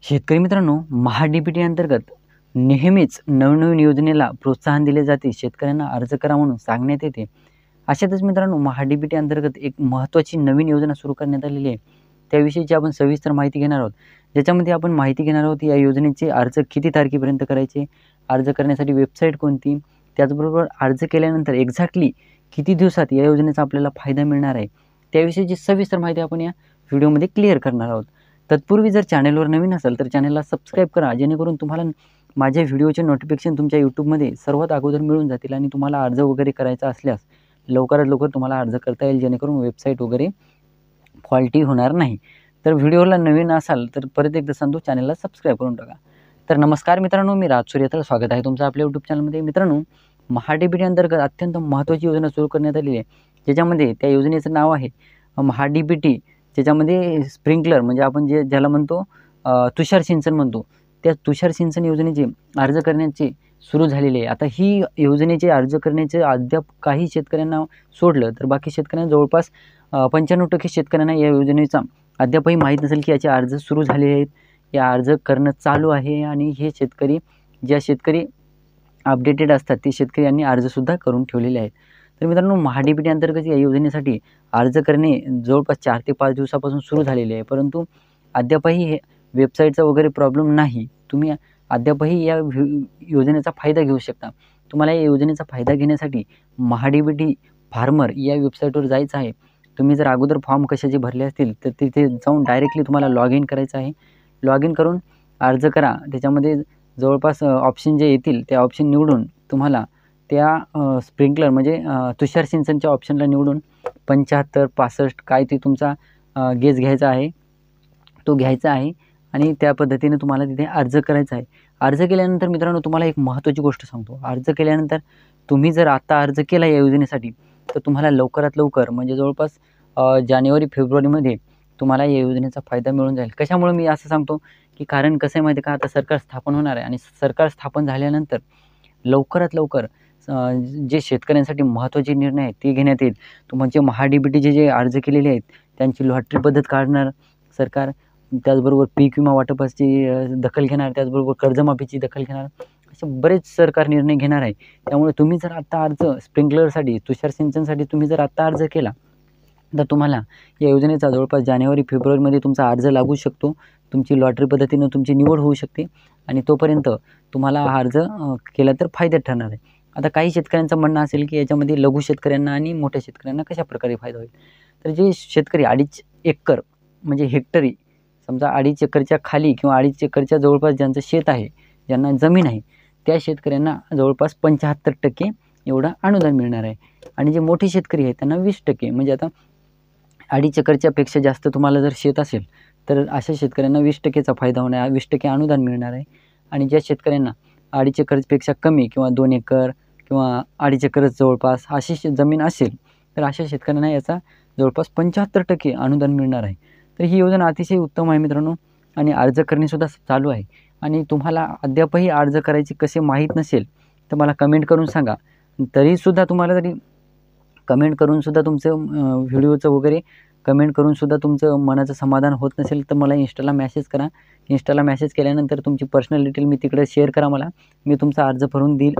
शेतकरी मित्रांनो, महा-डी-बी-टी अंतर्गत नेहमीच नवनवीन योजनेला प्रोत्साहन दिले जाते. शेतकऱ्यांना अर्ज करा म्हणून सांगण्यात येते. अशातच मित्रांनो, महा-डी-बी-टी अंतर्गत एक महत्त्वाची नवीन योजना सुरू करण्यात आलेली आहे. त्याविषयीची आपण सविस्तर माहिती घेणार आहोत. ज्याच्यामध्ये आपण माहिती घेणार आहोत या योजनेचे अर्ज किती तारखेपर्यंत करायचे, अर्ज करण्यासाठी वेबसाईट कोणती, त्याचबरोबर अर्ज केल्यानंतर एक्झॅक्टली किती दिवसात या योजनेचा आपल्याला फायदा मिळणार आहे, त्याविषयीची सविस्तर माहिती आपण या व्हिडिओमध्ये क्लिअर करणार आहोत. तत्पूर्वी जर चॅनलवर नवीन असाल तर चॅनलला सबस्क्राईब करा, जेणेकरून तुम्हाला माझ्या व्हिडिओचे नोटिफिकेशन तुमच्या यूट्यूबमध्ये सर्वात अगोदर मिळून जातील आणि तुम्हाला अर्ज वगैरे करायचा असल्यास लवकरात लवकर तुम्हाला अर्ज करता येईल, जेणेकरून वेबसाईट वगैरे फॉल्टी होणार नाही. तर व्हिडिओला नवीन असाल तर परत एकदा सांगतो, चॅनलला सबस्क्राईब करून टाका. तर नमस्कार मित्रांनो, मी राज सूर्यतर स्वागत आहे तुमचं आपल्या यूट्यूब चॅनलमध्ये. मित्रांनो, महा-डी-बी-टी अंतर्गत अत्यंत महत्त्वाची योजना सुरू करण्यात आलेली आहे. ज्याच्यामध्ये त्या योजनेचं नाव आहे महा-डी-बी-टी. ज्याच्यामध्ये स्प्रिंकलर म्हणजे आपण ज्याला म्हणतो तुषार सिंचन म्हणतो, त्या तुषार सिंचन योजनेचे अर्ज करण्याचे सुरू झालेले आहे. आता ही योजनेचे अर्ज करण्याचे अद्याप काही शेतकऱ्यांना सोडलं तर बाकी शेतकऱ्यांना जवळपास 95% शेतकऱ्यांना या योजनेचा अद्यापही माहीत नसेल की याचे अर्ज सुरू झालेले आहेत, या अर्ज करणं चालू आहे. आणि हे शेतकरी अपडेटेड असतात ते शेतकरी यांनी अर्जसुद्धा करून ठेवलेले आहेत. तर मित्रांनो, महा-डी-बी-टी अंतर्गत या योजनेसाठी अर्ज करणे जवळपास 4 ते 5 दिवसापासून सुरू झालेले आहे, परंतु अद्यापही हे वेबसाईटचा वगैरे प्रॉब्लेम नाही. तुम्ही अद्यापही या योजनेचा फायदा घेऊ शकता. तुम्हाला या योजनेचा फायदा घेण्यासाठी महा-डी-बी-टी फार्मर या वेबसाईटवर जायचं आहे. तुम्ही जर अगोदर फॉर्म कशाचे भरले असतील तर तिथे जाऊन डायरेक्टली तुम्हाला लॉग इन करायचं आहे. लॉग इन करून अर्ज करा. त्याच्यामध्ये जवळपास ऑप्शन जे येतील त्या ऑप्शन निवडून तुम्हाला त्या स्प्रिंकलर म्हणजे तुषार सिंचनच्या ऑप्शनला निवडून 75, 65 काय ते तुमचा गेस घ्यायचा आहे, तो घ्यायचा आहे आणि त्या पद्धतीने तुम्हाला तिथे अर्ज करायचा आहे. अर्ज केल्यानंतर मित्रांनो, तुम्हाला एक महत्त्वाची गोष्ट सांगतो. अर्ज केल्यानंतर तुम्ही जर आत्ता अर्ज केला या योजनेसाठी तर तुम्हाला लवकरात लवकर म्हणजे जवळपास जानेवारी-फेब्रुवारीमध्ये तुम्हाला या योजनेचा फायदा मिळून जाईल. कशामुळे मी असं सांगतो की कारण कसं आहे माहिती आहे का, आता सरकार स्थापन होणार आहे आणि सरकार स्थापन झाल्यानंतर लवकरात लवकर जे शेतकऱ्यांसाठी महत्त्वाचे निर्णय आहेत ते घेण्यात येईल. म्हणजे महा-डी-बी-टीचे जे अर्ज केलेले आहेत त्यांची लॉटरी पद्धत काढणार सरकार, त्याचबरोबर पीक विमा वाटपाची दखल घेणार, त्याचबरोबर कर्जमाफीची दखल घेणार, असे बरेच सरकार निर्णय घेणार आहे. त्यामुळे तुम्ही जर आत्ता अर्ज स्प्रिंकलरसाठी तुषार सिंचनसाठी तुम्ही जर आत्ता अर्ज केला तर तुम्हाला या योजनेचा जवळपास जानेवारी-फेब्रुवारीमध्ये तुमचा अर्ज लागू शकतो. तुमची लॉटरी पद्धतीनं तुमची निवड होऊ शकते आणि तोपर्यंत तुम्हाला हा अर्ज केला तर फायद्यात ठरणार आहे. आता काही शेतकऱ्यांचं म्हणणं असेल की याच्यामध्ये लघु शेतकऱ्यांना आणि मोठ्या शेतकऱ्यांना कशाप्रकारे फायदा होईल. तर जे शेतकरी 2.5 एकर म्हणजे हेक्टरी, समजा 2.5 एकरच्या खाली किंवा 2.5 एकरच्या जवळपास ज्यांचं शेत आहे, ज्यांना जमीन आहे, त्या शेतकऱ्यांना जवळपास 75% एवढं अनुदान मिळणार आहे. आणि जे मोठे शेतकरी आहेत त्यांना 20% म्हणजे आता 2.5 एकरच्या पेक्षा जास्त तुम्हाला जर शेत असेल तर अशा शेतकऱ्यांना 20%चा फायदा होणार, 20% अनुदान मिळणार आहे. आणि ज्या शेतकऱ्यांना 2.5 एकरपेक्षा कमी किंवा 2 एकर किंवा 2.5 एकरच जवळपास अशी जमीन असेल तर अशा शेतकऱ्यांना याचा जवळपास 75% अनुदान मिळणार आहे. तर ही योजना अतिशय उत्तम आहे मित्रांनो आणि अर्ज करणेसुद्धा चालू आहे. आणि तुम्हाला अद्यापही अर्ज करायचे कसे माहीत नसेल तर मला कमेंट करून सांगा. तरीसुद्धा तुम्हाला कमेंट करूनसुद्धा तुमचं व्हिडिओचं वगैरे कमेंट करूनसुद्धा तुमचं मनाचं समाधान होत नसेल तर मला इंस्टाला मेसेज करा. इंस्टाला मेसेज केल्यानंतर तुमची पर्सनल डिटेल मी तिकडे शेअर करा मला. मी तुमचा अर्ज भरून देईल,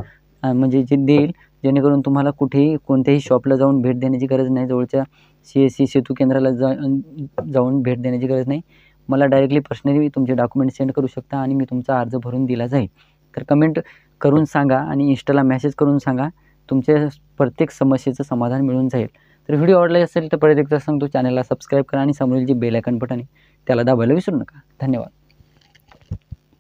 म्हणजे देईल, जेणेकरून तुम्हाला कुठेही कोणत्याही शॉपला जाऊन भेट देण्याची गरज नाही. जवळच्या CSC सेतू केंद्राला जाऊन भेट देण्याची गरज नाही. मला डायरेक्टली पर्सनली तुमचे डॉक्युमेंट सेंड करू शकता आणि मी तुमचा अर्ज भरून दिला जाईल. तर कमेंट करून सांगा आणि इंस्टाला मेसेज करून सांगा. तुमच्या प्रत्येक समस्येचं समाधान मिळून जाईल. तर व्हिडिओ आवडला असेल तर परत एकदा सांगतो, चॅनलला सबस्क्राईब करा आणि समोरील जे बेल आयकॉन बटन आहे त्याला दाबायला विसरू नका. धन्यवाद.